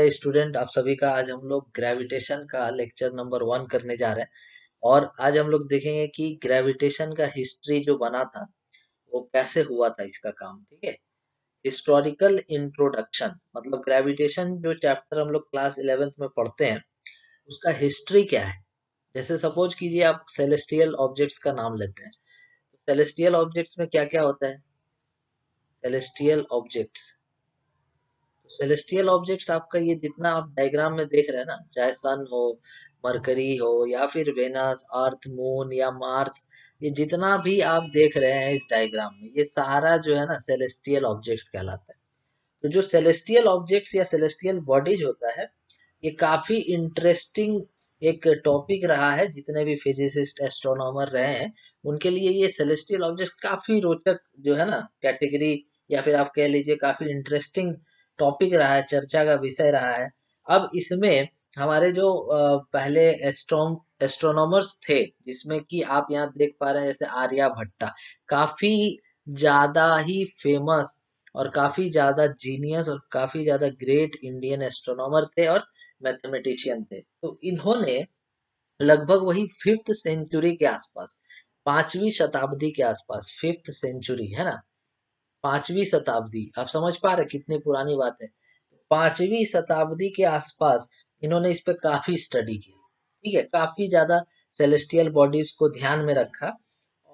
है स्टूडेंट, आप सभी का आज हम लोग ग्रेविटेशन का लेक्चर नंबर 1 करने जा रहे हैं। और आज हम लोग देखेंगे कि ग्रेविटेशन का हिस्ट्री जो बना था वो कैसे हुआ था, इसका काम। ठीक है, हिस्टोरिकल इंट्रोडक्शन मतलब ग्रेविटेशन जो चैप्टर हम लोग क्लास 11th में पढ़ते हैं उसका हिस्ट्री क्या है। जैसे सपोज कीजिए आप सेलेस्टियल ऑब्जेक्ट्स का नाम लेते हैं, सेलेस्टियल ऑब्जेक्ट्स में क्या क्या होता है। सेलेस्टियल ऑब्जेक्ट्स, सेलेस्टियल ऑब्जेक्ट्स आपका ये जितना आप डायग्राम में देख रहे हैं ना, चाहे सन हो, मरकरी हो, या फिर वेनस, अर्थ, मून या मार्स, ये जितना भी आप देख रहे हैं इस डायग्राम में, ये सारा जो है ना सेलेस्टियल ऑब्जेक्ट्स कहलाता है। तो जो सेलेस्टियल ऑब्जेक्ट्स या सेलेस्टियल बॉडीज होता है, ये काफी इंटरेस्टिंग एक टॉपिक रहा है। जितने भी फिजिसिस्ट एस्ट्रोनॉमर रहे हैं उनके लिए ये सेलेस्टियल ऑब्जेक्ट्स काफी रोचक जो है ना कैटेगरी, या फिर आप कह लीजिए काफी इंटरेस्टिंग टॉपिक रहा है, चर्चा का विषय रहा है। अब इसमें हमारे जो पहले एस्ट्रोनॉमर्स थे, जिसमें कि आप यहाँ देख पा रहे हैं जैसे आर्यभट्टा, काफी ज्यादा ही फेमस और काफी ज्यादा जीनियस और काफी ज्यादा ग्रेट इंडियन एस्ट्रोनॉमर थे और मैथमेटिशियन थे। तो इन्होंने लगभग वही 5th सेंचुरी के आसपास, 5वीं शताब्दी के आसपास, 5th सेंचुरी है ना, 5वीं शताब्दी, आप समझ पा रहे कितनी पुरानी बात है। 5वीं शताब्दी के आसपास इन्होंने इस पे काफी स्टडी की। ठीक है, काफी ज्यादा सेलेस्टियल बॉडीज को ध्यान में रखा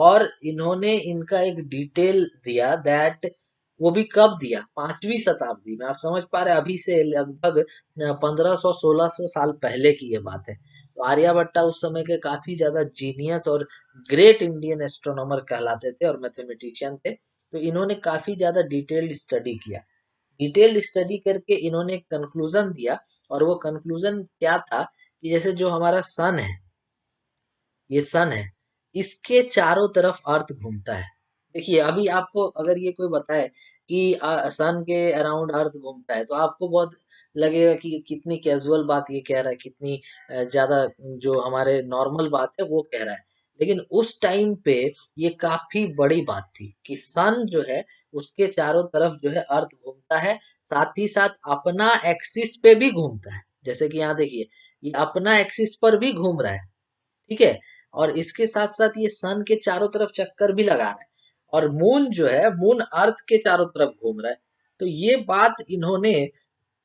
और इन्होंने इनका एक डिटेल दिया दैट, वो भी कब दिया, 5वीं शताब्दी में। आप समझ पा रहे अभी से लगभग 1500-1600 साल पहले की ये बात है। तो आर्यभट्टा उस समय के काफी ज्यादा जीनियस और ग्रेट इंडियन एस्ट्रोनॉमर कहलाते थे और मैथमेटिशियन थे। तो इन्होंने काफी ज्यादा डिटेल्ड स्टडी किया। डिटेल्ड स्टडी करके इन्होंने एक कंक्लूजन दिया, और वो कंक्लूजन क्या था कि जैसे जो हमारा सन है, ये सन है, इसके चारों तरफ अर्थ घूमता है। देखिए अभी आपको अगर ये कोई बताए कि सन के अराउंड अर्थ घूमता है, तो आपको बहुत लगेगा कि कितनी कैजुअल बात ये कह रहा है, कितनी ज्यादा जो हमारे नॉर्मल बात है वो कह रहा है। लेकिन उस टाइम पे ये काफी बड़ी बात थी कि सन जो है उसके चारों तरफ जो है अर्थ घूमता है, साथ ही साथ अपना एक्सिस पे भी घूमता है। जैसे कि यहाँ देखिए, ये अपना एक्सिस पर भी घूम रहा है। ठीक है, और इसके साथ साथ ये सन के चारों तरफ चक्कर भी लगा रहा है, और मून जो है, मून अर्थ के चारों तरफ घूम रहा है। तो ये बात इन्होंने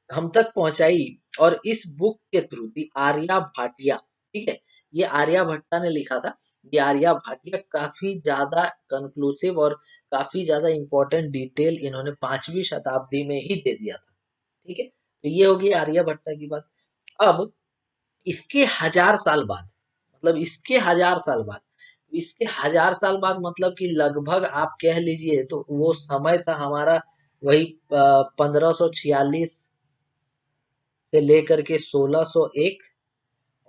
हम तक पहुंचाई, और इस बुक के थ्रू दी आर्या भाटिया, ठीक है, ये आर्या भट्टा ने लिखा था। ये आर्या भाटिया काफी ज्यादा कंक्लूसिव और काफी ज्यादा इंपॉर्टेंट डिटेल इन्होंने 5वीं शताब्दी में ही दे दिया था। ठीक है, तो ये होगी आर्या भट्टा की बात। अब इसके हजार साल बाद, मतलब इसके हजार साल बाद मतलब कि लगभग आप कह लीजिए तो वो समय था हमारा वही 1546 से लेकर के 1601,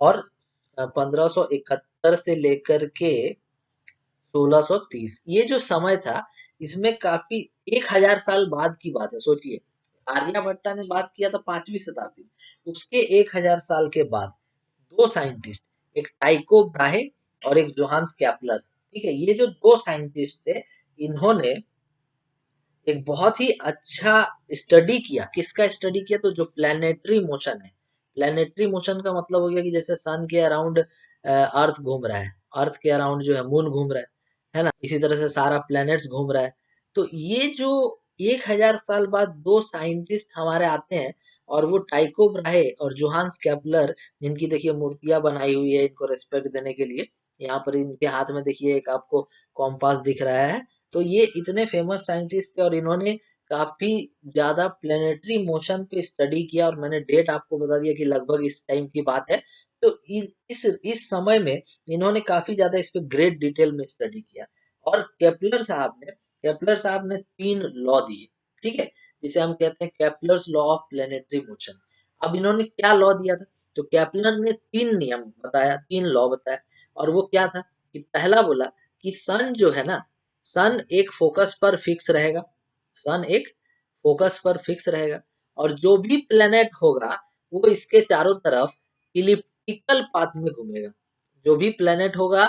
और 1571 से लेकर के 1630, ये जो समय था इसमें काफी 1000 साल बाद की बात है। सोचिए, आर्यभट्टा ने बात किया था 5वीं शताब्दी में, उसके 1000 साल के बाद दो साइंटिस्ट, एक टाइको ब्राहे और एक जोहान्स कैपलर, ठीक है, ये जो दो साइंटिस्ट थे, इन्होंने एक बहुत ही अच्छा स्टडी किया। किसका स्टडी किया, तो जो प्लैनेटरी मोशन है, प्लैनेटरी मोशन का मतलब हो गया कि जैसे सन के अराउंड अर्थ घूम रहा है, अर्थ के अराउंड जो है मून घूम रहा है ना, इसी तरह से सारा प्लैनेट्स घूम रहा है। तो ये जो 1000 साल बाद दो साइंटिस्ट हमारे आते हैं, और वो टाइको ब्राहे और जोहान्स केपलर, जिनकी देखिए मूर्तियां बनाई हुई है इनको रेस्पेक्ट देने के लिए। यहाँ पर इनके हाथ में देखिए एक आपको कॉम्पास दिख रहा है। तो ये इतने फेमस साइंटिस्ट थे और इन्होंने काफी ज्यादा प्लेनेटरी मोशन पे स्टडी किया, और मैंने डेट आपको बता दिया कि लगभग इस टाइम की बात है। तो इस समय में इन्होंने काफी ज्यादा इस पे ग्रेट डिटेल में स्टडी किया। और केपलर साहब ने 3 लॉ दिए, ठीक है, जिसे हम कहते हैं Kepler's law of planetary motion. अब इन्होंने क्या लॉ दिया था, तो केपलर ने 3 नियम बताया, 3 लॉ बताया। और वो क्या था कि पहला बोला कि सन जो है ना, सन एक फोकस पर फिक्स रहेगा, सन एक फोकस पर फिक्स रहेगा, और जो भी प्लेनेट होगा वो इसके चारों तरफ इलिप्टिकल पाथ में घूमेगा। जो भी प्लेनेट होगा,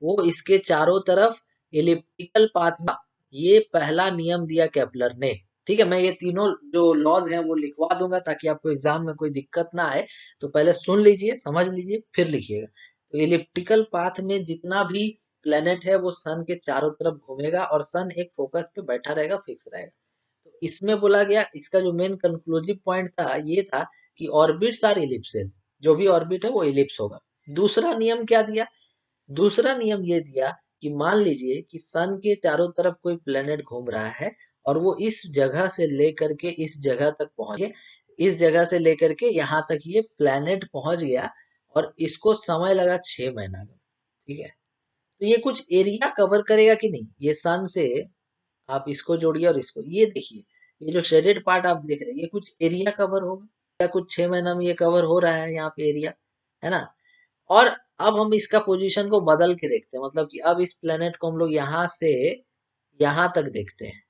वो इसके चारों तरफ इलिप्टिकल पाथ में। ये पहला नियम दिया केपलर ने। ठीक है, मैं ये तीनों जो लॉज हैं वो लिखवा दूंगा ताकि आपको एग्जाम में कोई दिक्कत ना आए। तो पहले सुन लीजिए, समझ लीजिए, फिर लिखिएगा। तो इलिप्टिकल पाथ में जितना भी प्लेनेट है वो सन के चारों तरफ घूमेगा और सन एक फोकस पे बैठा रहेगा, फिक्स रहेगा। तो इसमें बोला गया, इसका जो मेन कंक्लूसिव पॉइंट था ये था कि ऑर्बिट्स आर इलिप्सेस, जो भी ऑर्बिट है वो इलिप्स होगा। दूसरा नियम क्या दिया? दूसरा नियम ये दिया कि मान लीजिए कि सन के चारों तरफ कोई प्लेनेट घूम रहा है और वो इस जगह से लेकर के इस जगह तक पहुंच गया, इस जगह से लेकर के यहाँ तक ये प्लेनेट पहुंच गया और इसको समय लगा 6 महीना का। ठीक है, तो ये कुछ एरिया कवर करेगा कि नहीं? ये सन से आप इसको जोड़िए और इसको, ये देखिए, ये जो शेडेड पार्ट आप देख रहे हैं ये कुछ एरिया कवर होगा या कुछ 6 महीना में ये कवर हो रहा है यहाँ पे एरिया, है ना? और अब हम इसका पोजीशन को बदल के देखते हैं, मतलब कि अब इस प्लेनेट को हम लोग यहाँ से यहाँ तक देखते हैं।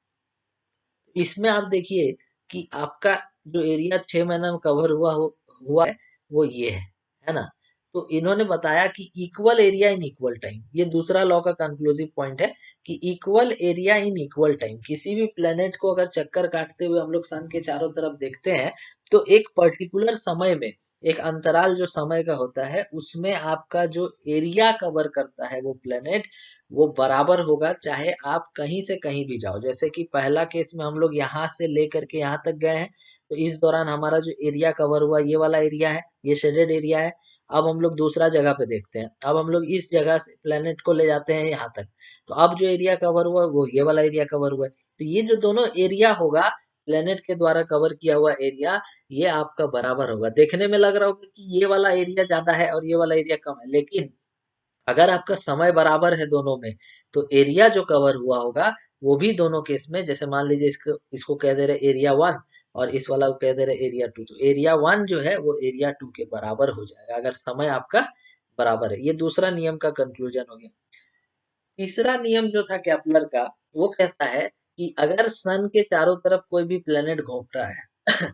इसमें आप देखिए कि आपका जो एरिया 6 महीना में कवर हुआ है वो ये है ना? तो इन्होंने बताया कि equal area in equal time, ये दूसरा लॉ का कंक्लूसिव पॉइंट है कि equal area in equal time. किसी भी प्लेनेट को अगर चक्कर काटते हुए हम लोग सन के चारों तरफ देखते हैं तो एक पर्टिकुलर समय में, एक अंतराल जो समय का होता है उसमें आपका जो एरिया कवर करता है वो प्लेनेट, वो बराबर होगा चाहे आप कहीं से कहीं भी जाओ। जैसे कि पहला केस में हम लोग यहाँ से लेकर के यहाँ तक गए हैं, तो इस दौरान हमारा जो एरिया कवर हुआ ये वाला एरिया है, ये शेडेड एरिया है। अब हम लोग दूसरा जगह पे देखते हैं, अब हम लोग इस जगह से प्लेनेट को ले जाते हैं यहाँ तक, तो अब जो एरिया कवर हुआ वो ये वाला एरिया कवर हुआ है। तो ये जो दोनों एरिया होगा, प्लेनेट के द्वारा कवर किया हुआ एरिया, ये आपका बराबर होगा। देखने में लग रहा होगा कि ये वाला एरिया ज्यादा है और ये वाला एरिया कम है, लेकिन अगर आपका समय बराबर है दोनों में, तो एरिया जो कवर हुआ होगा वो भी दोनों केस में, जैसे मान लीजिए इसको इसको कह दे रहे एरिया 1 और इस वाला को कह दे रहे एरिया 2, तो एरिया 1 जो है वो एरिया 2 के बराबर हो जाएगा अगर समय आपका बराबर है। ये दूसरा नियम का कंक्लूजन हो गया। तीसरा नियम जो था केपलर का, वो कहता है कि अगर सन के चारों तरफ कोई भी प्लेनेट घूम रहा है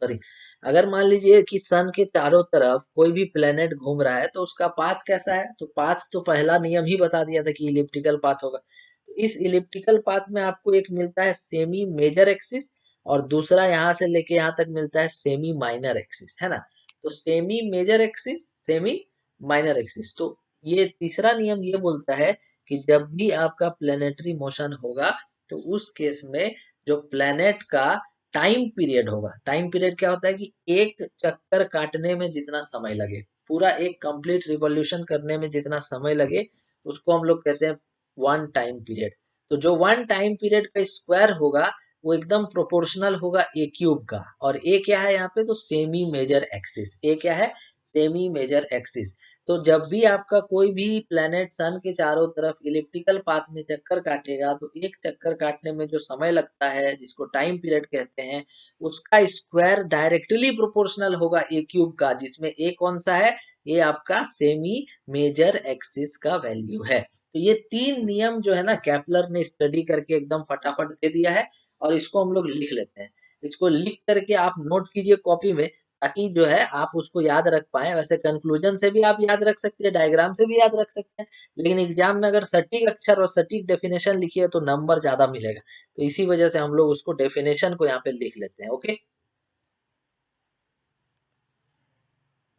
सॉरी, अगर मान लीजिए कि सन के चारों तरफ कोई भी प्लेनेट घूम रहा है तो उसका पाथ कैसा है? तो पाथ तो पहला नियम ही बता दिया था कि इलिप्टिकल पाथ होगा। तो इस इलिप्टिकल पाथ में आपको एक मिलता है सेमी मेजर एक्सिस और दूसरा यहाँ से लेके यहाँ तक मिलता है सेमी माइनर एक्सिस, है ना? तो semi major axis, semi minor axis. तो ये तीसरा नियम ये बोलता है कि जब भी आपका प्लेनेटरी मोशन होगा तो उस केस में जो प्लेनेट का टाइम पीरियड होगा, टाइम पीरियड क्या होता है कि एक चक्कर काटने में जितना समय लगे, पूरा एक कंप्लीट रिवॉल्यूशन करने में जितना समय लगे, उसको हम लोग कहते हैं वन टाइम पीरियड। तो जो वन टाइम पीरियड का स्क्वायर होगा वो एकदम प्रोपोर्शनल होगा ए क्यूब का। और ए क्या है यहाँ पे? तो सेमी मेजर एक्सिस। ए क्या है? Semi major axis. तो जब भी आपका कोई भी प्लेनेट सन के चारों तरफ इलिप्टिकल पाथ में चक्कर काटेगा तो एक चक्कर काटने में जो समय लगता है जिसको टाइम पीरियड कहते हैं, उसका स्क्वायर डायरेक्टली प्रोपोर्शनल होगा ए क्यूब का, जिसमें ए कौन सा है? ये आपका सेमी मेजर एक्सिस का वैल्यू है। तो ये तीन नियम जो है ना, केपलर ने स्टडी करके एकदम फटाफट दे दिया है और इसको हम लोग लिख लेते हैं। इसको लिख करके आप नोट कीजिए कॉपी में, ताकि जो है आप उसको याद रख पाए। वैसे कंक्लूजन से भी आप याद रख सकते हैं, डायग्राम से भी याद रख सकते हैं, लेकिन एग्जाम में अगर सटीक अक्षर और सटीक डेफिनेशन लिखिए तो नंबर ज्यादा मिलेगा। तो इसी वजह से हम लोग उसको डेफिनेशन को यहाँ पे लिख लेते हैं। ओके,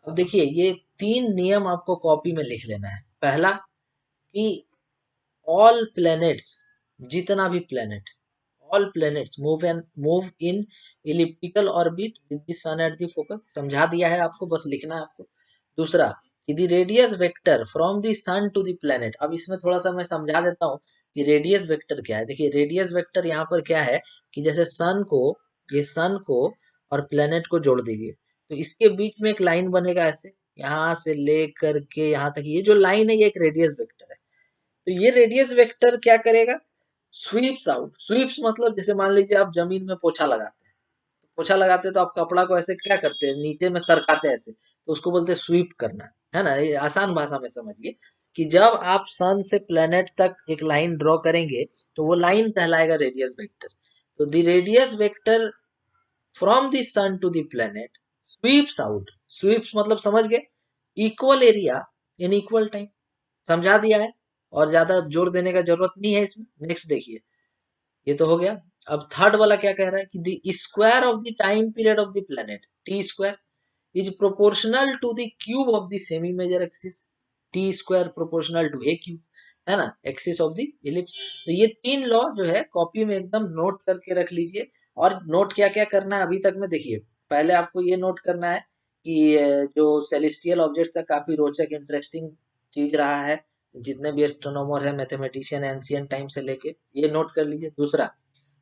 अब देखिए ये तीन नियम आपको कॉपी में लिख लेना है। पहला कि ऑल प्लैनेट्स, जितना भी planet, all planets move in elliptical orbit with the sun at the focus. समझा दिया है आपको, बस लिखना है आपको। दूसरा कि the radius vector from the sun to the planet. अब इसमें थोड़ा सा मैं समझा देता हूँ कि रेडियस वेक्टर क्या है। देखिए रेडियस वेक्टर यहाँ पर क्या है कि जैसे सन को, ये सन को और प्लैनेट को जोड़ दीजिए, तो इसके बीच में एक लाइन बनेगा ऐसे, यहाँ से लेकर के यहाँ तक, ये जो लाइन है ये एक रेडियस वेक्टर है। तो ये रेडियस वेक्टर क्या करेगा? Sweeps out. स्वीप्स मतलब जैसे मान लीजिए आप जमीन में पोछा लगाते हैं, तो पोछा लगाते हैं तो आप कपड़ा को ऐसे क्या करते हैं, नीचे में सरकाते हैं ऐसे, तो उसको बोलते हैं स्वीप करना, है ना? ये आसान भाषा में समझिए कि जब आप सन से प्लेनेट तक एक लाइन ड्रॉ करेंगे तो वो लाइन कहलाएगा रेडियस वेक्टर। तो the radius vector from the sun to the planet sweeps out. Sweeps मतलब समझ गए, equal area in equal time. समझा दिया है और ज्यादा जोर देने का जरूरत नहीं है इसमें। नेक्स्ट देखिए, ये तो हो गया। अब थर्ड वाला क्या कह रहा है कि the square of the time period of the planet T square is proportional to the cube of the semi major axis, T square proportional to a cube, है ना, एक्सिस ऑफ द इलिप्स। तो ये तीन law जो है copy में एकदम note करके रख लीजिए। और नोट क्या क्या करना है अभी तक में देखिए, पहले आपको ये नोट करना है कि जो सेलेस्टियल ऑब्जेक्ट्स है काफी रोचक इंटरेस्टिंग चीज रहा है, जितने भी एस्ट्रोनॉमर है मैथमेटिशियन एंशियंट टाइम से लेके, ये नोट कर लीजिए। दूसरा,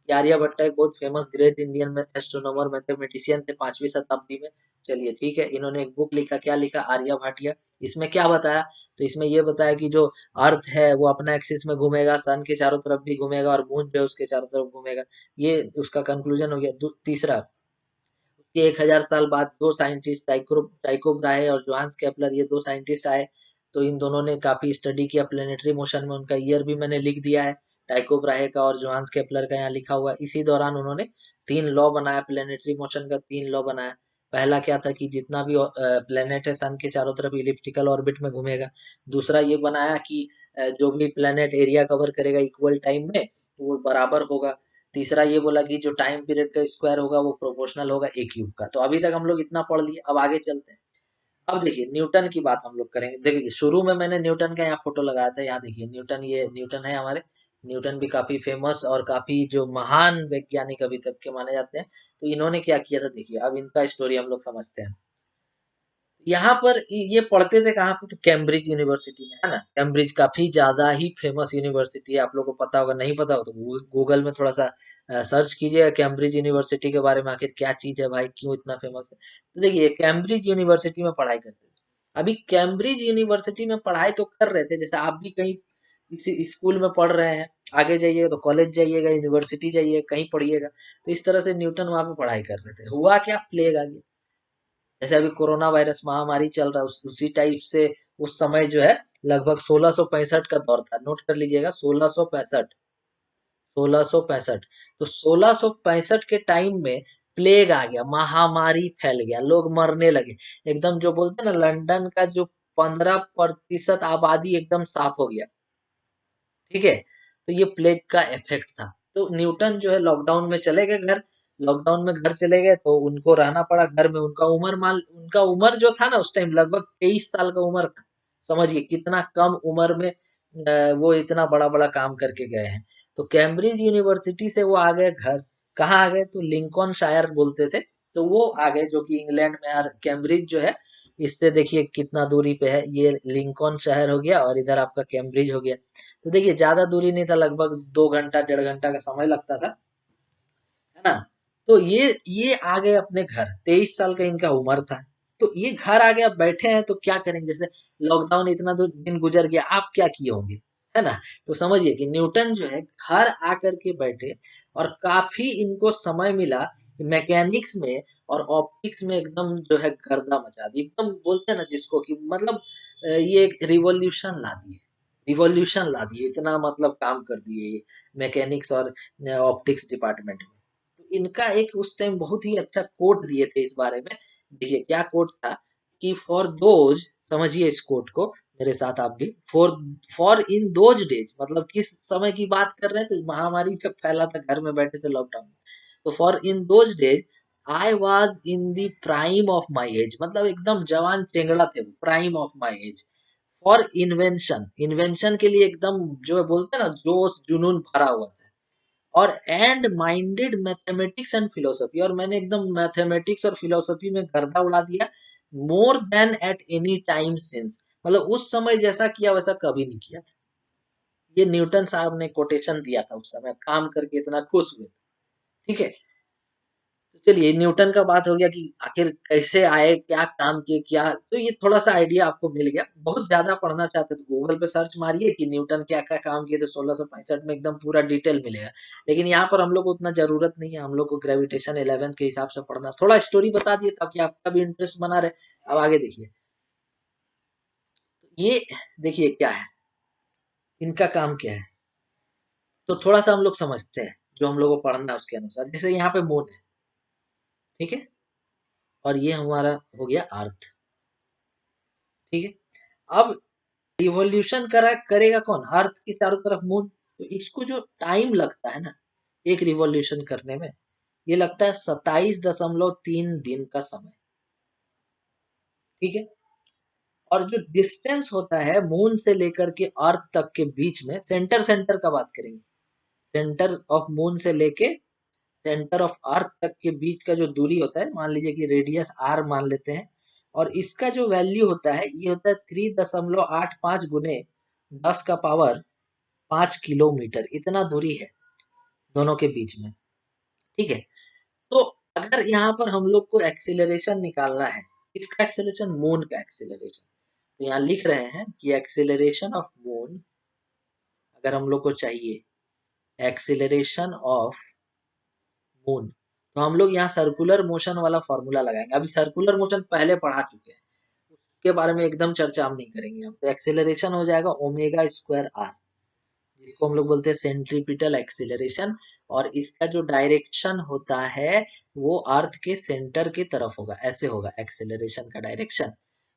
आर्यभट्ट एक बहुत famous great Indian astronomer mathematician थे 5वीं शताब्दी में। चलिए ठीक है, इन्होंने एक बुक लिखा, क्या लिखा, आर्यभट्टिया। इसमें क्या बताया, तो इसमें ये बताया कि जो अर्थ है वो अपना एक्सिस में घूमेगा, सन के चारों तरफ भी घूमेगा और मून जो है उसके चारों तरफ घूमेगा। ये उसका कंक्लूजन हो गया। तीसरा, कि 1000 साल बाद दो साइंटिस्ट टाइको ब्राहे और जोहान्स केपलर, ये दो साइंटिस्ट आए। तो इन दोनों ने काफी स्टडी किया प्लेनेटरी मोशन में, उनका ईयर भी मैंने लिख दिया है, टाइको ब्राहे का और जोहान्स केपलर का यहाँ लिखा हुआ है। इसी दौरान उन्होंने तीन लॉ बनाया, प्लेनेटरी मोशन का तीन लॉ बनाया। पहला क्या था कि जितना भी प्लेनेट है सन के चारों तरफ इलिप्टिकल ऑर्बिट में घूमेगा। दूसरा ये बनाया कि जो भी प्लेनेट एरिया कवर करेगा इक्वल टाइम में वो बराबर होगा। तीसरा ये बोला कि जो टाइम पीरियड का स्क्वायर होगा वो प्रोपोर्शनल होगा ए क्यूब का। तो अभी तक हम लोग इतना पढ़ लिए, अब आगे चलते हैं। अब देखिए न्यूटन की बात हम लोग करेंगे। देखिए शुरू में मैंने न्यूटन का यहाँ फोटो लगाया था, यहाँ देखिए न्यूटन, ये न्यूटन है हमारे। न्यूटन भी काफी फेमस और काफी जो महान वैज्ञानिक अभी तक के माने जाते हैं। तो इन्होंने क्या किया था देखिए, अब इनका स्टोरी हम लोग समझते हैं। यहाँ पर ये पढ़ते थे कहाँ पे, तो कैम्ब्रिज यूनिवर्सिटी में, है ना। कैम्ब्रिज काफी ज्यादा ही फेमस यूनिवर्सिटी है, आप लोगों को पता होगा, नहीं पता होगा तो गूगल में थोड़ा सा सर्च कीजिएगा कैम्ब्रिज यूनिवर्सिटी के बारे में, आखिर क्या चीज है भाई, क्यों इतना फेमस है। तो देखिए कैम्ब्रिज यूनिवर्सिटी में पढ़ाई करते थे। अभी कैम्ब्रिज यूनिवर्सिटी में पढ़ाई तो कर रहे थे, जैसे आप भी कहीं किसी स्कूल में पढ़ रहे हैं, आगे जाइएगा तो कॉलेज जाइएगा, यूनिवर्सिटी जाइए, कहीं पढ़िएगा। तो इस तरह से न्यूटन वहां पे पढ़ाई कर रहे थे। हुआ क्या, प्लेग आ गया। जैसे अभी कोरोना वायरस महामारी चल रहा है, उसी टाइप से उस समय जो है लगभग 1665 का दौर था, नोट कर लीजिएगा 1665, 1665। तो 1665 के टाइम में प्लेग आ गया, महामारी फैल गया, लोग मरने लगे। एकदम जो बोलते हैं ना, लंदन का जो 15% आबादी एकदम साफ हो गया। ठीक है, तो ये प्लेग का इफेक्ट था। तो न्यूटन जो है लॉकडाउन में चले गए घर, लॉकडाउन में घर चले गए तो उनको रहना पड़ा घर में। उनका उम्र जो था ना उस टाइम लगभग 23 साल का उम्र था। समझिए कितना कम उम्र में वो इतना बड़ा बड़ा काम करके गए हैं। तो कैम्ब्रिज यूनिवर्सिटी से वो आ गए घर। कहाँ आ गए, तो लिंकन शायर बोलते थे, तो वो आ गए, जो कि इंग्लैंड में। यार कैम्ब्रिज जो है, इससे देखिए कितना दूरी पे है, ये लिंकन शहर हो गया और इधर आपका कैम्ब्रिज हो गया। तो देखिए ज्यादा दूरी नहीं था, लगभग 2 घंटा 1.5 घंटा का समय लगता था, है ना। तो ये आ गए अपने घर, 23 साल का इनका उम्र था। तो ये घर आ गया, बैठे हैं तो क्या करेंगे, जैसे लॉकडाउन इतना दिन गुजर गया, आप क्या किए होंगे, है ना। तो समझिए कि न्यूटन जो है घर आकर के बैठे और काफी इनको समय मिला मैकेनिक्स में और ऑप्टिक्स में एकदम जो है गर्दा मचा दी, एकदम बोलते हैं ना जिसको कि मतलब ये एक रिवॉल्यूशन ला दिए, रिवॉल्यूशन ला दिए, इतना मतलब काम कर दिए ये मैकेनिक्स और ऑप्टिक्स डिपार्टमेंट में। तो इनका एक उस टाइम बहुत ही अच्छा कोट दिए थे इस बारे में। देखिए क्या कोट था कि फॉर दोज, समझिए इस कोट को मेरे साथ आप भी, for for in those days, मतलब किस समय की बात कर रहे हैं, तो महामारी जब फैला था, घर में बैठे थे लॉकडाउन में। तो for in those days I was in the prime of my age, मतलब एकदम जवान चेंगड़ा थे, prime of my age. For invention, invention के लिए एकदम जो है बोलते हैं ना जोश जुनून भरा हुआ था। और and minded mathematics and philosophy, और मैंने एकदम मैथमेटिक्स और फिलोसफी में गर्दा उड़ा दिया, more than at any time since, मतलब उस समय जैसा किया वैसा कभी नहीं किया था। ये न्यूटन साहब ने कोटेशन दिया था, उस समय काम करके इतना खुश हुए थे। ठीक है, तो चलिए न्यूटन का बात हो गया कि आखिर कैसे आए, क्या काम किए, क्या, तो ये थोड़ा सा आइडिया आपको मिल गया। बहुत ज्यादा पढ़ना चाहते तो गूगल पे सर्च मारिए कि न्यूटन क्या क्या काम किए थे 1665 में, एकदम पूरा डिटेल मिलेगा। लेकिन यहाँ पर हम लोग को उतना जरूरत नहीं है, हम लोग को ग्रेविटेशन 11 के हिसाब से पढ़ना, थोड़ा स्टोरी बता दिए ताकि आपका भी इंटरेस्ट बना रहे। अब आगे देखिए, ये देखिए क्या है, इनका काम क्या है, तो थोड़ा सा हम लोग समझते हैं जो हम लोग को पढ़ना है उसके अनुसार। जैसे यहाँ पे मून है, ठीक है, और ये हमारा हो गया अर्थ, ठीक है। अब रिवॉल्यूशन करेगा कौन, अर्थ के चारों तरफ मून। तो इसको जो टाइम लगता है ना, एक रिवॉल्यूशन करने में ये लगता है 27.3 दिन का समय। ठीक है। और जो डिस्टेंस होता है मून से लेकर के अर्थ तक के बीच में, सेंटर सेंटर का बात करेंगे, सेंटर ऑफ मून से लेके सेंटर ऑफ अर्थ तक के बीच का जो दूरी होता है, मान लीजिए कि रेडियस आर मान लेते हैं, और इसका जो वैल्यू होता है ये होता है 3.85 गुने 10⁵ इतना दूरी है दोनों के बीच में। ठीक है। तो अगर यहाँ पर हम लोग को एक्सीलरेशन निकालना है, इसका एक्सीलरेशन, मून का एक्सीलरेशन, तो यहाँ लिख रहे हैं कि एक्सीलरेशन ऑफ मून, अगर हम लोग को चाहिए एक्सीलरेशन ऑफ मून, तो हम लोग यहाँ सर्कुलर मोशन वाला फॉर्मूला लगाएंगे। अभी सर्कुलर मोशन पहले पढ़ा चुके हैं, उसके बारे में एकदम चर्चा हम नहीं करेंगे। हम तो एक्सेलरेशन हो जाएगा ओमेगा स्क्वायर आर, जिसको हम लोग बोलते हैं सेंट्रीपिटल एक्सीलरेशन, और इसका जो डायरेक्शन होता है वो अर्थ के सेंटर की तरफ होगा, ऐसे होगा एक्सेलरेशन का डायरेक्शन।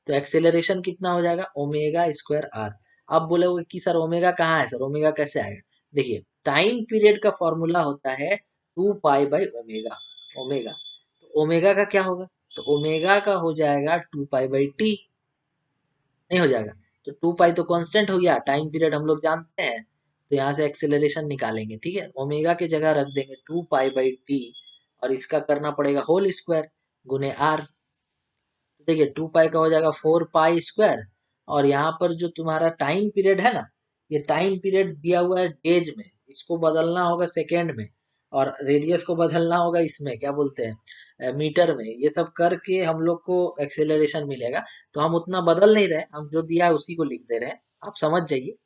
तो एक्सेलरेशन कितना हो जाएगा, ओमेगा स्क्वायर आर। अब बोलोगे कि सर ओमेगा कहाँ है, सर ओमेगा कैसे आएगा? देखिए, टाइम पीरियड का फॉर्मूला होता है 2 पाई बाई ओमेगा। ओमेगा, तो ओमेगा का क्या होगा, तो ओमेगा का हो जाएगा 2 पाई बाई टी। नहीं हो जाएगा, तो 2 पाई तो कांस्टेंट हो गया, टाइम पीरियड हम लोग जानते हैं, तो यहाँ से एक्सेलरेशन निकालेंगे। ठीक है, ओमेगा की जगह रख देंगे 2 पाई बाई टी, और इसका करना पड़ेगा होल स्क्वायर गुने आर। तो देखिए 2 पाई का हो जाएगा 4 पाई स्क्वायर, और यहाँ पर जो तुम्हारा टाइम पीरियड है ना, ये टाइम पीरियड दिया हुआ है डेज में, इसको बदलना होगा सेकेंड में, और रेडियस को बदलना होगा इसमें क्या बोलते हैं, मीटर में। ये सब करके हम लोग को एक्सेलरेशन मिलेगा। तो हम उतना बदल नहीं रहे, हम जो दिया है उसी को लिख दे रहे हैं, आप समझ जाइए।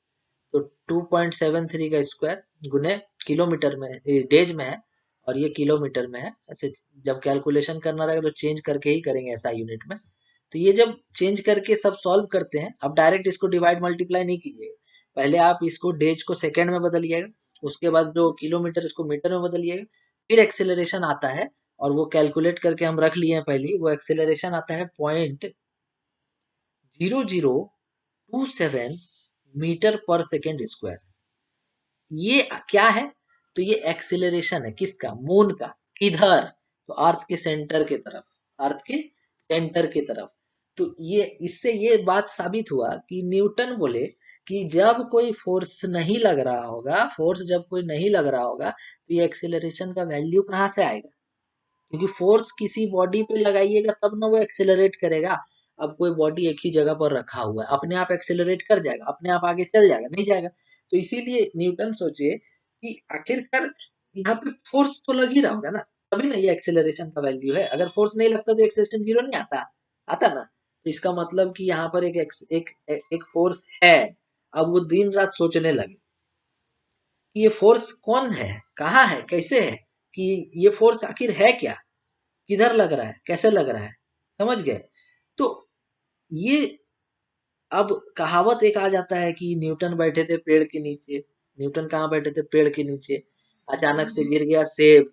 तो 2.73 का स्क्वायर गुने किलोमीटर में, डेज में है, और ये किलोमीटर में है। ऐसे जब कैलकुलेशन करना रहेगा तो चेंज करके ही करेंगे ऐसा यूनिट में। तो ये जब चेंज करके सब सॉल्व करते हैं, अब डायरेक्ट इसको डिवाइड मल्टीप्लाई नहीं कीजिएगा, पहले आप इसको डेज को सेकेंड में बदलिएगा, उसके बाद जो किलोमीटर इसको मीटर में बदलिएगा, फिर एक्सेलरेशन आता है, और वो कैलकुलेट करके हम रख लिए हैं पहले ही, वो एक्सेलरेशन आता है 0.0027 मीटर पर सेकेंड स्क्वायर। ये क्या है, तो ये एक्सीलरेशन है किसका, मून का। किधर, तो अर्थ के सेंटर की तरफ, अर्थ के सेंटर की तरफ। तो ये इससे ये बात साबित हुआ कि न्यूटन बोले कि जब कोई फोर्स नहीं लग रहा होगा, फोर्स जब कोई नहीं लग रहा होगा, तो ये एक्सीलरेशन का वैल्यू कहाँ से आएगा, क्योंकि फोर्स किसी बॉडी पे लगाइएगा तब ना वो एक्सेलरेट करेगा। अब कोई बॉडी एक ही जगह पर रखा हुआ है, अपने आप एक्सेलरेट कर जाएगा, अपने आप आगे चल जाएगा, नहीं जाएगा। तो इसीलिए न्यूटन सोचे कि आखिरकार यहाँ पे फोर्स तो लग ही रहा होगा ना, तभी ना ये एक्सेलरेशन का वैल्यू है। अगर फोर्स नहीं लगता तो एक्सेलरेशन जीरो नहीं आता, आता ना। तो इसका मतलब कि यहाँ पर एक फोर्स है। अब वो दिन रात सोचने लगे कि ये फोर्स कौन है, कहाँ है, कैसे है, कि ये फोर्स आखिर है क्या, किधर लग रहा है, कैसे लग रहा है, समझ गए। तो ये अब कहावत एक आ जाता है कि न्यूटन बैठे थे पेड़ के नीचे। न्यूटन कहाँ बैठे थे, पेड़ के नीचे। अचानक से गिर गया सेब,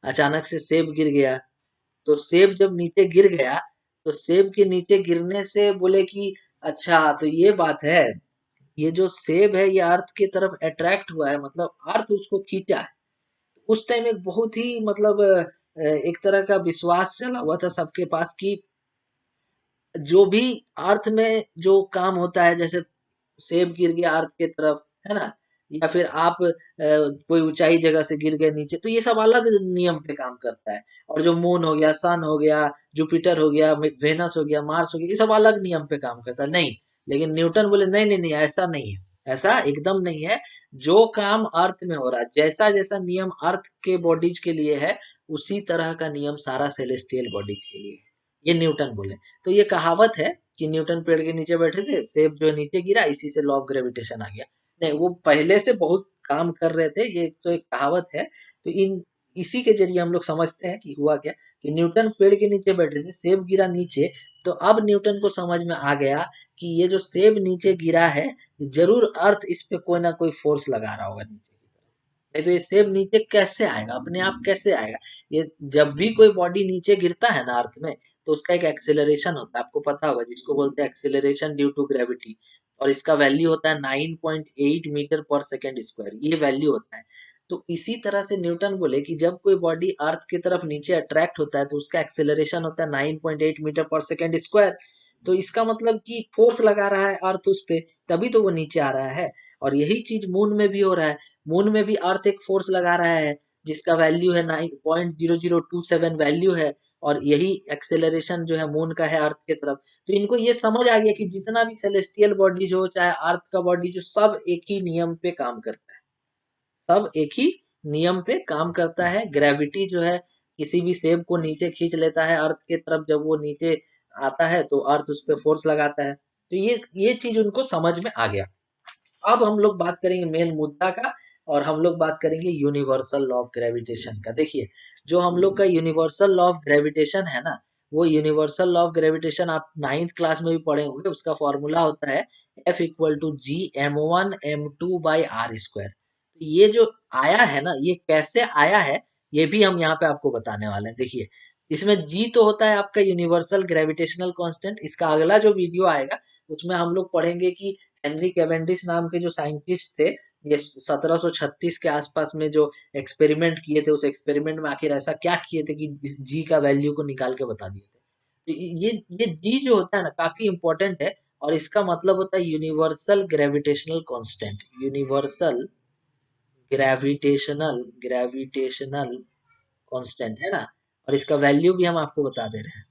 अचानक से सेब गिर गया। तो सेब जब नीचे गिर गया, तो सेब के नीचे गिरने से बोले कि अच्छा तो ये बात है, ये जो सेब है ये अर्थ की तरफ अट्रैक्ट हुआ है, मतलब अर्थ उसको खींचा है। उस टाइम एक बहुत ही मतलब एक तरह का विश्वास चला हुआ था सबके पास कि जो भी अर्थ में जो काम होता है, जैसे सेब गिर गया अर्थ के तरफ, है ना, या फिर आप कोई ऊंचाई जगह से गिर गए नीचे, तो ये सब अलग नियम पे काम करता है। और जो मून हो गया, सन हो गया, जुपिटर हो गया, वेनस हो गया, मार्स हो गया, ये सब अलग नियम पे काम करता है। नहीं, लेकिन न्यूटन बोले नहीं नहीं नहीं, ऐसा नहीं है, ऐसा एकदम नहीं है। जो काम अर्थ में हो रहा है, जैसा जैसा नियम अर्थ के बॉडीज के लिए है, उसी तरह का नियम सारा सेलेस्टियल बॉडीज के लिए है। ये न्यूटन बोले। तो ये कहावत है कि न्यूटन पेड़ के नीचे बैठे थे, सेब जो नीचे गिरा, इसी से लॉ ऑफ ग्रेविटेशन आ गया। नहीं, वो पहले से बहुत काम कर रहे थे, ये तो एक कहावत है। तो इन इसी के जरिए हम लोग समझते हैं कि हुआ क्या, कि न्यूटन पेड़ के नीचे बैठे थे, सेब गिरा नीचे। तो अब न्यूटन को समझ में आ गया कि ये जो सेब नीचे गिरा है, जरूर अर्थ इस पे कोई ना कोई फोर्स लगा रहा होगा नीचे की तरफ। नहीं तो ये सेब नीचे कैसे आएगा, अपने आप कैसे आएगा। ये जब भी कोई बॉडी नीचे गिरता है ना अर्थ में, तो उसका एक एक्सेलरेशन होता है, आपको पता होगा, जिसको बोलते हैं एक्सेलरेशन ड्यू टू ग्रेविटी। और इसका वैल्यू होता है 9.8 मीटर पर सेकेंड स्क्वायर, ये वैल्यू होता है। तो इसी तरह से न्यूटन बोले कि जब कोई बॉडी अर्थ की तरफ नीचे अट्रैक्ट होता है तो उसका एक्सेलरेशन होता है 9.8 मीटर पर सेकेंड स्क्वायर। तो इसका मतलब कि फोर्स लगा रहा है अर्थ उस पे, तभी तो वो नीचे आ रहा है। और यही चीज मून में भी हो रहा है। मून में भी अर्थ एक फोर्स लगा रहा है जिसका वैल्यू है 9.0027 वैल्यू है। और यही एक्सेलरेशन जो है मून का है अर्थ की तरफ। तो इनको ये समझ आ गया कि जितना भी सेलेस्टियल बॉडी जो चाहे अर्थ का बॉडी जो सब एक ही नियम पे काम करता है। सब एक ही नियम पे काम करता है। ग्रेविटी जो है किसी भी सेब को नीचे खींच लेता है अर्थ की तरफ, जब वो नीचे आता है तो अर्थ उस पर फोर्स लगाता है। तो ये चीज उनको समझ में आ गया। अब हम लोग बात करेंगे मेन मुद्दा का, और हम लोग बात करेंगे यूनिवर्सल लॉ ऑफ ग्रेविटेशन का। देखिए, जो हम लोग का यूनिवर्सल लॉ ऑफ ग्रेविटेशन है ना, वो यूनिवर्सल लॉ ऑफ ग्रेविटेशन आप 9th क्लास में भी पढ़े होंगे। उसका फॉर्मूला होता है F=G m1m2/r²। ये जो आया है ना, ये कैसे आया है ये भी हम यहाँ पे आपको बताने वाले हैं। देखिए, इसमें जी तो होता है आपका यूनिवर्सल ग्रेविटेशनल कांस्टेंट। इसका अगला जो वीडियो आएगा उसमें हम लोग पढ़ेंगे कि हेनरी कैवेंडिश नाम के जो साइंटिस्ट थे, ये 1736 के आसपास में जो एक्सपेरिमेंट किए थे, उस एक्सपेरिमेंट में आखिर ऐसा क्या किए थे कि जी का वैल्यू को निकाल के बता दिए थे। तो ये जी जो होता है ना, काफी इंपॉर्टेंट है। और इसका मतलब होता है universal gravitational constant. Universal gravitational constant है ना। और इसका वैल्यू भी हम आपको बता दे रहे हैं।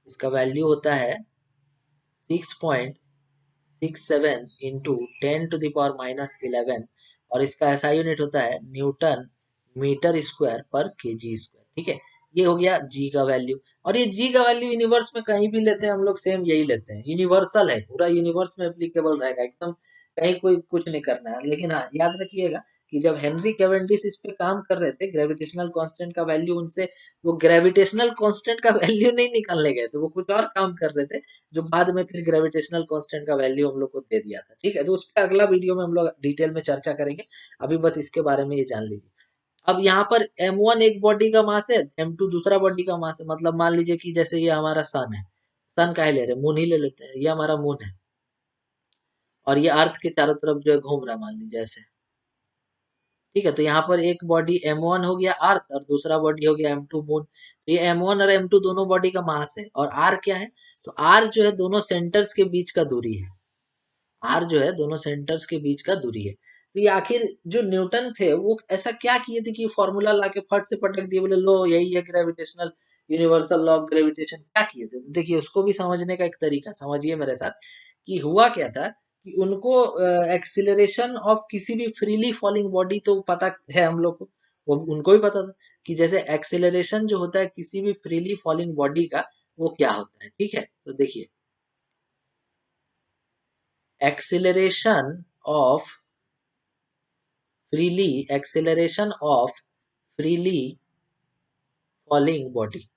इसका वैल्यू होता है 6.67 इंटू 10⁻⁻11। और इसका एसआई यूनिट होता है न्यूटन मीटर स्क्वायर पर केजी स्क्वायर। ठीक है, ये हो गया जी का वैल्यू। और ये जी का वैल्यू यूनिवर्स में कहीं भी लेते हैं हम लोग, सेम यही लेते हैं। यूनिवर्सल है, पूरा यूनिवर्स में एप्लीकेबल रहेगा एकदम, कहीं कोई कुछ नहीं करना है। लेकिन हाँ, याद रखिएगा कि जब हेनरी कैवेंडिश इस पे काम कर रहे थे, ग्रेविटेशनल कांस्टेंट का वैल्यू उनसे, वो ग्रेविटेशनल कांस्टेंट का वैल्यू नहीं निकालने गए थे, वो कुछ और काम कर रहे थे जो बाद में फिर ग्रेविटेशनल कांस्टेंट का वैल्यू हम लोग को दे दिया था। ठीक है, तो उस पर अगला वीडियो में हम लोग डिटेल में चर्चा करेंगे। अभी बस इसके बारे में ये जान लीजिए। अब यहाँ पर m1 एक बॉडी का मास है, m2 दूसरा बॉडी का मास है। मतलब मान लीजिए कि जैसे ये हमारा सन है, सन का ही ले रहे हैं, मून ही ले लेते हैं, ये हमारा मून है। और ये अर्थ के चारों तरफ जो है घूम रहा है, मान लीजिए ऐसे। ठीक है, तो यहाँ पर एक बॉडी m1 हो गया अर्थ, और दूसरा बॉडी हो गया m2 मून। तो ये m1 और m2 दोनों बॉडी का मास है। और r क्या है? तो r जो है दोनों सेंटर्स के बीच का दूरी है। r जो है दोनों सेंटर्स के बीच का दूरी है। तो ये आखिर जो न्यूटन थे वो ऐसा क्या किए थे कि फॉर्मूला लाके फट से पटक दिए, बोले लो यही है gravitational universal law of gravitation. क्या किए थे? तो देखिए, उसको भी समझने का एक तरीका समझिए मेरे साथ कि हुआ क्या था। कि उनको एक्सिलरेशन ऑफ किसी भी फ्रीली फॉलिंग बॉडी तो पता है हम लोग को, वो उनको भी पता था कि जैसे एक्सिलरेशन जो होता है किसी भी फ्रीली फॉलिंग बॉडी का, वो क्या होता है। ठीक है, तो देखिए, acceleration of freely falling body,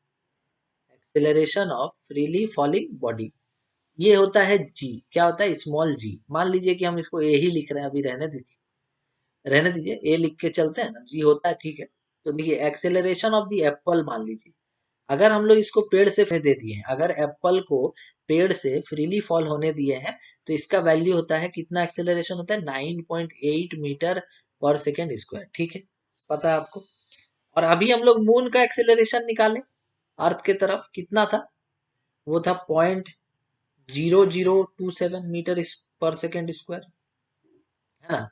acceleration of freely falling body, ये होता है जी। क्या होता है? स्मॉल जी। मान लीजिए कि हम इसको ए ही लिख रहे हैं, अभी रहने दीजिए, रहने दीजिए, ए लिख के चलते हैं ना, जी होता है। ठीक है, तो देखिए, एक्सेलरेशन ऑफ द एप्पल मान लीजिए, अगर हम लोग इसको पेड़ से दे दिए हैं, अगर एप्पल को पेड़ से फ्रीली फॉल होने दिए हैं, तो इसका वैल्यू होता है कितना? एक्सेलरेशन होता है 9.8 मीटर पर सेकेंड स्क्वायर। ठीक है, पता है आपको। और अभी हम लोग मून का एक्सेलरेशन निकाले अर्थ के तरफ, कितना था? वो था 0.0027 मीटर पर सेकेंड स्क्वायर, है ना।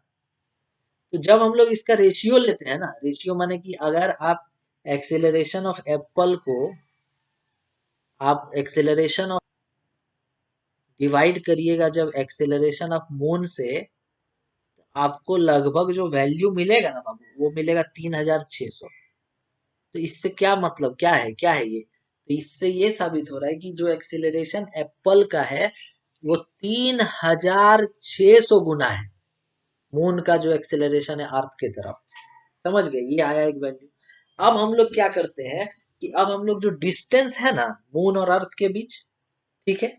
तो जब हम लोग इसका रेशियो लेते हैं ना, रेशियो माने कि अगर आप एक्सेलरेशन ऑफ एप्पल को आप एक्सेलरेशन ऑफ डिवाइड करिएगा जब एक्सेलरेशन ऑफ मून से, आपको लगभग जो वैल्यू मिलेगा ना बाबू, वो मिलेगा 3600। तो इससे क्या मतलब, क्या है ये? तो इससे ये साबित हो रहा है कि जो एक्सेलरेशन एप्पल का है वो 3600 गुना है मून का जो एक्सेलरेशन है अर्थ की तरफ। समझ गए? ये आया एक वैल्यू। अब हम लोग क्या करते हैं कि अब हम लोग जो डिस्टेंस है ना मून और अर्थ के बीच, ठीक है,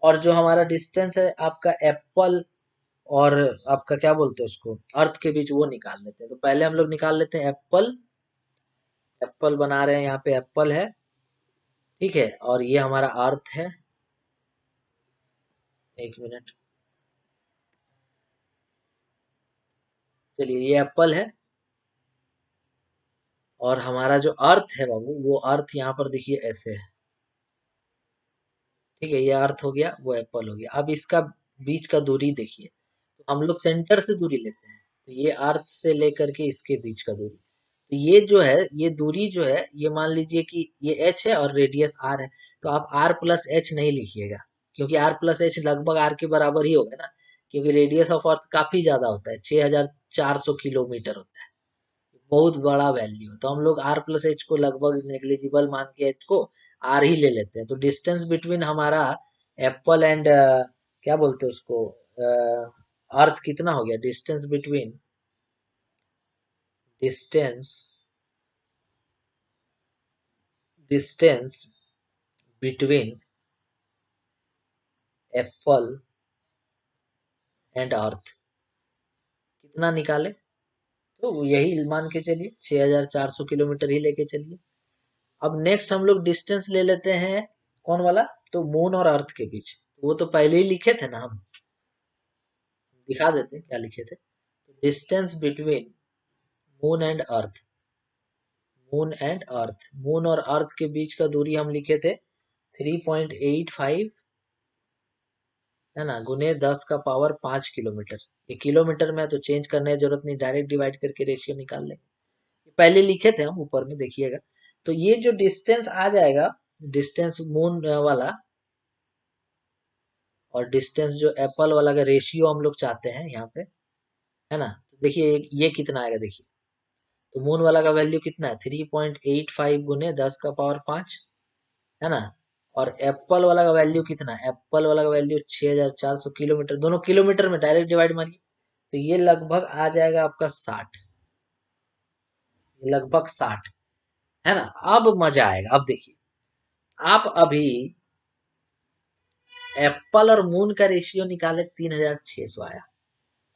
और जो हमारा डिस्टेंस है आपका एप्पल और आपका क्या बोलते हैं उसको, अर्थ के बीच, वो निकाल लेते हैं। तो पहले हम लोग निकाल लेते हैं एप्पल। एप्पल बना रहे हैं, यहाँ पे एप्पल है। ठीक है, और ये हमारा अर्थ है। एक मिनट, चलिए ये एप्पल है, और हमारा जो अर्थ है बाबू, वो अर्थ यहाँ पर देखिए ऐसे है। ठीक है, ये अर्थ हो गया, वो एप्पल हो गया। अब इसका बीच का दूरी देखिए, तो हम लोग सेंटर से दूरी लेते हैं, तो ये अर्थ से लेकर के इसके बीच का दूरी, तो ये जो है, ये दूरी जो है, ये मान लीजिए कि ये एच है और रेडियस आर है। तो आप आर प्लस एच नहीं लिखिएगा, क्योंकि आर प्लस एच लगभग आर के बराबर ही होगा ना, क्योंकि रेडियस ऑफ अर्थ काफी ज्यादा होता है, 6400 किलोमीटर होता है, बहुत बड़ा वैल्यू। तो हम लोग आर प्लस एच को लगभग नेग्लिजिबल मान के एच को आर ही ले लेते हैं। तो डिस्टेंस बिटवीन हमारा एप्पल एंड क्या बोलते हैं उसको, अर्थ कितना हो गया? Distance distance between Apple and earth कितना निकाले? तो यही मान के चलिए, 6400 किलोमीटर ही लेके चलिए। अब नेक्स्ट हम लोग डिस्टेंस ले लेते हैं, कौन वाला? तो मून और अर्थ के बीच, वो तो पहले ही लिखे थे ना हम, दिखा देते हैं क्या लिखे थे। Distance between moon and earth, moon और अर्थ के बीच का दूरी हम लिखे थे 3.85, है ना, गुने 10 का पावर 5 किलोमीटर। ये किलोमीटर में है तो चेंज करने की जरूरत नहीं, डायरेक्ट डिवाइड करके रेशियो निकाल लेंगे। पहले लिखे थे हम, ऊपर में देखिएगा। तो ये जो डिस्टेंस आ जाएगा, डिस्टेंस मून वाला और डिस्टेंस जो एप्पल वाला का रेशियो हम लोग चाहते हैं यहाँ पे, है ना। तो देखिए ये कितना आएगा, देखिए। तो मून वाला का वैल्यू कितना है? 3.85 गुने 10 का पावर 5, है ना। और एप्पल वाला का वैल्यू कितना है? एप्पल वाला का वैल्यू 6400 किलोमीटर, दोनों किलोमीटर में डायरेक्ट डिवाइड मारिए, तो ये लगभग आ जाएगा आपका 60, लगभग 60, है ना। अब मजा आएगा। अब देखिए, आप अभी एप्पल और मून का रेशियो निकाले, 3600 आया,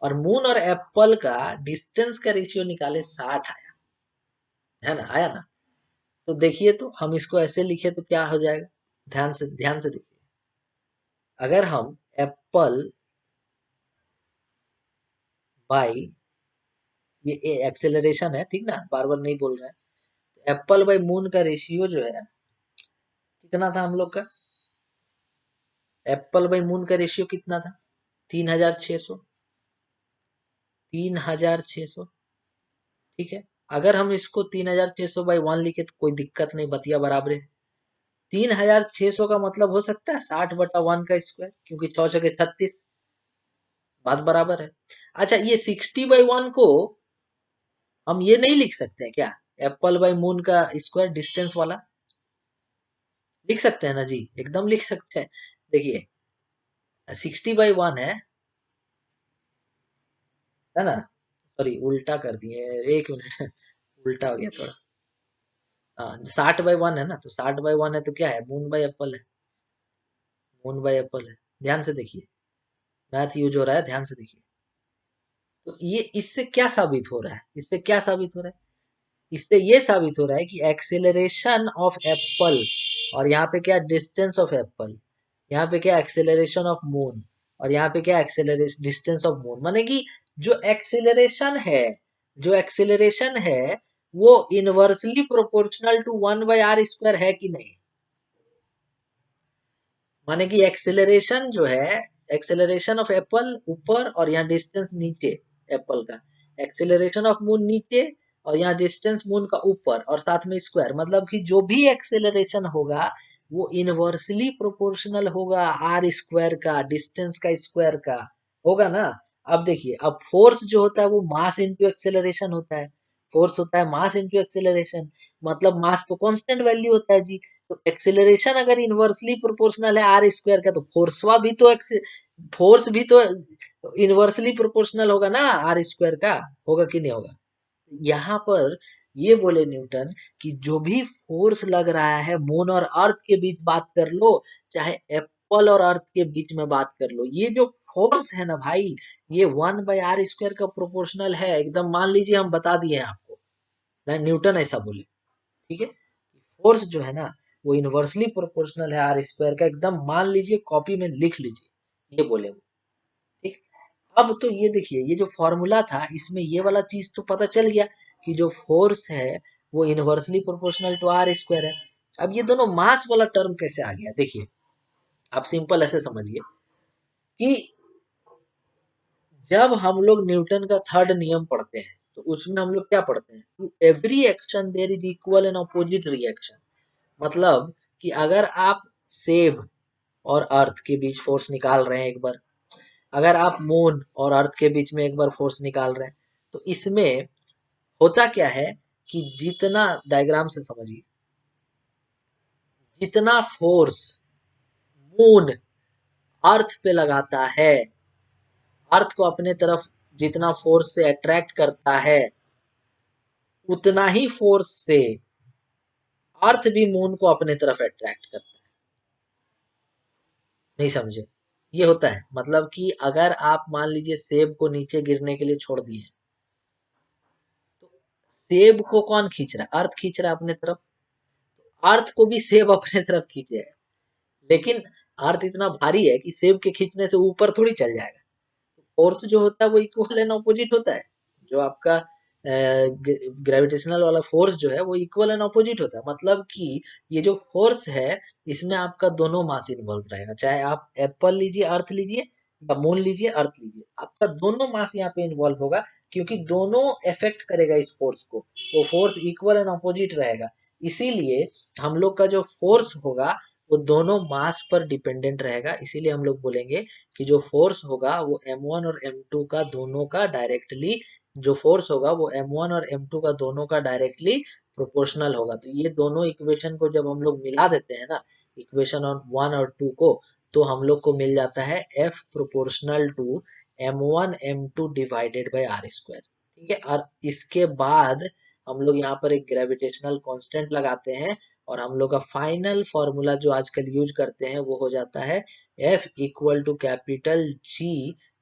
और मून और एप्पल का डिस्टेंस का रेशियो निकाले, 60 आया, है ना, आया ना। तो देखिए, तो हम इसको ऐसे लिखे तो क्या हो जाएगा? ध्यान से देखिए। अगर हम एप्पल बाई, ये एक्सेलरेशन है, ठीक ना, बार बार नहीं बोल रहे हैं। एप्पल बाई मून का रेशियो जो है कितना था हम लोग का? एप्पल बाई मून का रेशियो कितना था? 3600, 3600, ठीक है। अगर हम इसको 3600/1 लिखे तो कोई दिक्कत नहीं, बतिया बराबर है। 3600 का मतलब हो सकता है 60/1 का स्क्वायर, क्योंकि 6 6 36, बात बराबर है। अच्छा, ये 60/1 को हम ये नहीं लिख सकते हैं क्या? एप्पल बाई मून का स्क्वायर डिस्टेंस वाला लिख सकते हैं ना जी, एकदम लिख सकते हैं। देखिए, 60/1 है ना। सॉरी, उल्टा कर दिए, एक मिनट उल्टा हो गया थोड़ा। हाँ, 60/1 है ना, तो 60/1 है तो क्या है? मून बाई एप्पल है, मून बाई एप्पल है। ध्यान से देखिए, मैथ यूज हो रहा है, ध्यान से देखिए। तो ये इससे क्या साबित हो रहा है? इससे क्या साबित हो रहा है? इससे ये साबित हो रहा है कि एक्सेलरेशन ऑफ एप्पल, और यहाँ पे क्या? डिस्टेंस ऑफ एप्पल, यहाँ पे क्या? एक्सेलरेशन ऑफ मून, और यहाँ पे क्या? एक्सेलरेशन डिस्टेंस ऑफ मून, माने कि जो एक्सेलरेशन है वो इनवर्सली प्रोपोर्शनल टू 1/r² है कि नहीं। माने कि एक्सेलरेशन जो है, एक्सेलरेशन ऑफ एप्पल ऊपर और यहाँ डिस्टेंस नीचे एप्पल का, एक्सेलरेशन ऑफ मून नीचे और यहाँ डिस्टेंस मून का ऊपर, और साथ में स्क्वायर, मतलब कि जो भी एक्सेलरेशन होगा वो इनवर्सली प्रोपोर्शनल होगा r² का, डिस्टेंस का स्क्वायर का, होगा ना। अब देखिए, अब फोर्स जो होता है वो मास इंटू एक्सेलरेशन होता है, फोर्स होता है मास इंटू एक्सेलरेशन, मतलब मास तो कांस्टेंट वैल्यू होता है जी। तो एक्सेलरेशन अगर इनवर्सली प्रोपोर्शनल है r² का, तो फोर्स भी तो इनवर्सली प्रोपोर्शनल होगा ना r² का, होगा कि नहीं होगा? यहाँ पर ये बोले न्यूटन कि जो भी फोर्स लग रहा है मून और अर्थ के बीच बात कर लो, चाहे एप्पल और अर्थ के बीच में बात कर लो, ये जो फोर्स है ना भाई, ये 1/r² का प्रोपोर्शनल है, एकदम मान लीजिए हम बता दिए हैं आपको, ना न्यूटन ऐसा बोले, ठीक है। फोर्स जो है ना वो इनवर्सली प्रोपोर्शनल है r² का, एकदम मान लीजिए, कॉपी में लिख लीजिए, ये बोले वो, ठीक। अब तो ये देखिए, ये जो फॉर्मूला था इसमें ये वाला चीज तो पता चल गया कि जो फोर्स है वो inversely proportional to r square है। अब ये दोनों मास वाला टर्म कैसे आ गया, देखिए आप सिंपल ऐसे समझिए कि जब हम लोग न्यूटन का थर्ड नियम पढ़ते हैं तो उसमें हम लोग क्या पढ़ते हैं, to every action there is equal and opposite reaction. मतलब कि अगर आप सेब और अर्थ के बीच फोर्स निकाल रहे हैं एक बार, अगर आप मून और अर्थ के बीच में एक बार फोर्स निकाल रहे हैं, तो इसमें होता क्या है कि जितना, डायग्राम से समझिए, जितना फोर्स मून अर्थ पे लगाता है, अर्थ को अपने तरफ जितना फोर्स से अट्रैक्ट करता है, उतना ही फोर्स से अर्थ भी मून को अपने तरफ अट्रैक्ट करता है। नहीं समझे, ये होता है मतलब कि अगर आप मान लीजिए सेब को नीचे गिरने के लिए छोड़ दिए, तो सेब को कौन खींच रहा है, अर्थ खींच रहा है अपने तरफ, अर्थ को भी सेब अपने तरफ खींचेगा। लेकिन अर्थ इतना भारी है कि सेब के खींचने से ऊपर थोड़ी चल जाएगा। फोर्स जो होता है वो इक्वल एंड ऑपोजिट होता है। जो आपका ग्रेविटेशनल वाला फोर्स जो है वो इक्वल एंड ऑपोजिट होता है। मतलब कि ये जो फोर्स है इसमें आपका दोनों मास इन्वॉल्व रहेगा, चाहे आप एप्पल लीजिए, अर्थ लीजिए, या मून लीजिए, अर्थ लीजिए, आपका दोनों मास यहाँ पे इन्वॉल्व होगा, क्योंकि दोनों इफेक्ट करेगा इस फोर्स को। वो फोर्स इक्वल एंड ऑपोजिट रहेगा। इसीलिए हम लोग का जो फोर्स होगा वो दोनों मास पर डिपेंडेंट रहेगा। इसीलिए हम लोग बोलेंगे कि जो फोर्स होगा वो M1 और M2 का दोनों का डायरेक्टली, जो फोर्स होगा वो M1 और M2 का दोनों का डायरेक्टली प्रोपोर्शनल होगा। तो ये दोनों इक्वेशन को जब हम लोग मिला देते हैं ना, इक्वेशन और 1 और 2 को, तो हम लोग को मिल जाता है F proportional to M1 M2 divided by r square. ठीक है, और इसके बाद हम लोग यहाँ पर एक ग्रेविटेशनल कांस्टेंट लगाते हैं, और हम लोग का फाइनल फॉर्मूला जो आजकल यूज करते हैं वो हो जाता है F equal to capital G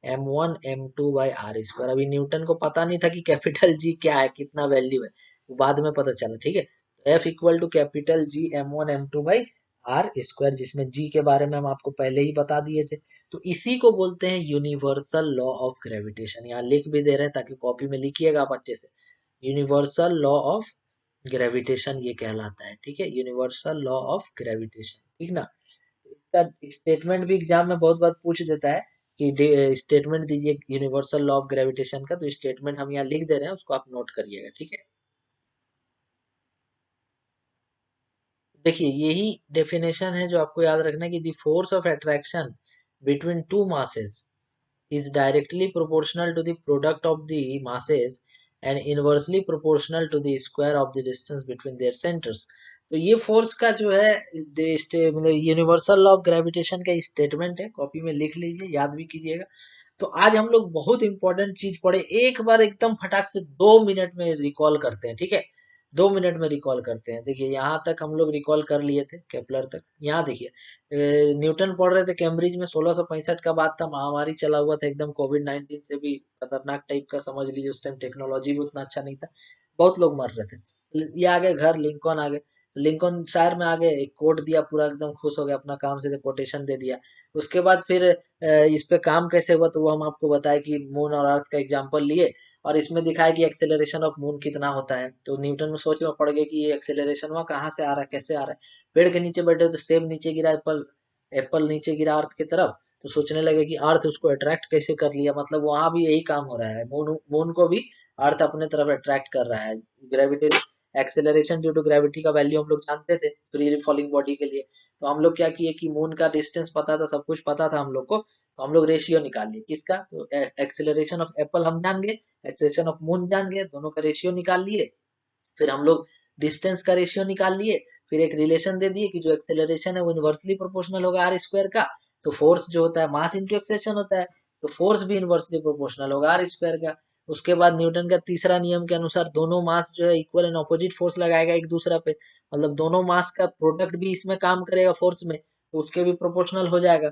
M1 M2 by r square. अभी न्यूटन को पता नहीं था कि कैपिटल G क्या है, कितना वैल्यू है, वो बाद में पता चला। ठीक है, तो F equal to capital G M1 M2 by r square, जिसमें G के बारे में हम आपको पहले ही बता दिए थे। तो इसी को बोलते हैं यूनिवर्सल लॉ ऑफ ग्रेविटेशन। यहाँ लिख भी दे रहे हैं ताकि कॉपी में लिखिएगा आप अच्छे से। यूनिवर्सल लॉ ऑफ ग्रेविटेशन ये कहलाता है। ठीक है, यूनिवर्सल लॉ ऑफ ग्रेविटेशन, ठीक ना। इसका स्टेटमेंट भी एग्जाम में बहुत बार पूछ देता है कि स्टेटमेंट दीजिए यूनिवर्सल लॉ ऑफ ग्रेविटेशन का। तो स्टेटमेंट हम यहाँ लिख दे रहे हैं, उसको आप नोट करिएगा। ठीक है, देखिए यही डेफिनेशन है जो आपको याद रखना है कि the force of attraction between two masses is directly proportional to the product of the masses and inversely proportional to the square of the distance between their centers। तो ये फोर्स का जो है मतलब यूनिवर्सल लॉ ऑफ ग्रेविटेशन का statement है, copy में लिख लीजिए, याद भी कीजिएगा। तो आज हम लोग बहुत इंपॉर्टेंट चीज पढ़े, एक बार एकदम फटाक से 2 मिनट में रिकॉल करते हैं। ठीक है, 2 मिनट में रिकॉल करते हैं। देखिए यहाँ तक हम लोग रिकॉल कर लिए थे, केपलर तक। यहाँ देखिए न्यूटन पढ़ रहे थे कैम्ब्रिज में, 1665 का बात था, महामारी चला हुआ था एकदम, कोविड-19 से भी खतरनाक टाइप का समझ लीजिए। उस टाइम टेक्नोलॉजी भी उतना अच्छा नहीं था, बहुत लोग मर रहे थे। ये आ गए घर, लिंकन आ गए, लिंकन शायर में आ गए, एक कोट दिया, पूरा एकदम खुश हो गया, अपना काम से कोटेशन दे दिया। उसके बाद फिर इस पे काम कैसे हुआ तो वो हम आपको बताए कि मून और अर्थ का एग्जांपल लिए, और इसमें दिखाया कि एक्सेलरेशन ऑफ मून कितना होता है। तो न्यूटन में सोच में पड़ गए कि ये एक्सेलरेशन वहाँ कहाँ से आ रहा है, कैसे आ रहा है। पेड़ के नीचे बैठे तो सेब नीचे गिरा, एप्पल एप्पल नीचे गिरा अर्थ की तरफ, तो सोचने लगे कि अर्थ उसको अट्रैक्ट कैसे कर लिया। मतलब वहां भी यही काम हो रहा है, मून मून को भी अर्थ अपने तरफ अट्रैक्ट कर रहा है। Gravity, acceleration due to gravity का वैल्यू हम लोग जानते थे फ्री फॉलिंग बॉडी के लिए। तो हम लोग क्या किए कि मून का डिस्टेंस पता था, सब कुछ पता था हम लोग को, तो हम लोग रेशियो निकाल लिए किसका, तो एक्सेलरेशन ऑफ एप्पल हम जान गए, एक्सेलरेशन ऑफ मून जान गए, दोनों का रेशियो निकाल लिए। फिर हम लोग डिस्टेंस का रेशियो निकाल लिए, फिर एक रिलेशन दे दिए कि जो एक्सेलरेशन है वो इनवर्सली प्रोपोर्शनल होगा आर स्क्वायर का। तो फोर्स जो होता है मास इंटू एक्सेलरेशन होता है, तो फोर्स भी इनवर्सली प्रोपोर्शनल होगा आर स्क्वायर का। उसके बाद न्यूटन का तीसरा नियम के अनुसार दोनों मास जो है इक्वल एंड ऑपोजिट फोर्स लगाएगा एक दूसरा पे, मतलब दोनों मास का प्रोडक्ट भी इसमें काम करेगा फोर्स में, तो उसके भी प्रोपोर्शनल हो जाएगा।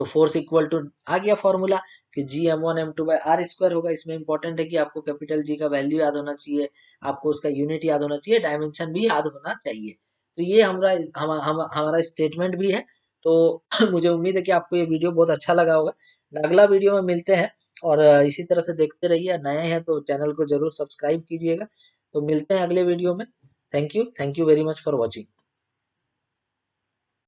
तो फोर्स इक्वल टू आ गया फॉर्मूला कि G M1 M2 by r square होगा। इसमें इंपॉर्टेंट है कि आपको कैपिटल जी का वैल्यू याद होना चाहिए, आपको उसका यूनिट याद होना चाहिए, डायमेंशन भी याद होना चाहिए। तो ये हमारा स्टेटमेंट भी है। तो मुझे उम्मीद है कि आपको ये वीडियो बहुत अच्छा लगा होगा। अगला वीडियो में मिलते हैं, और इसी तरह से देखते रहिए। नए हैं तो चैनल को ज़रूर सब्सक्राइब कीजिएगा। तो मिलते हैं अगले वीडियो में। Thank you very much for watching.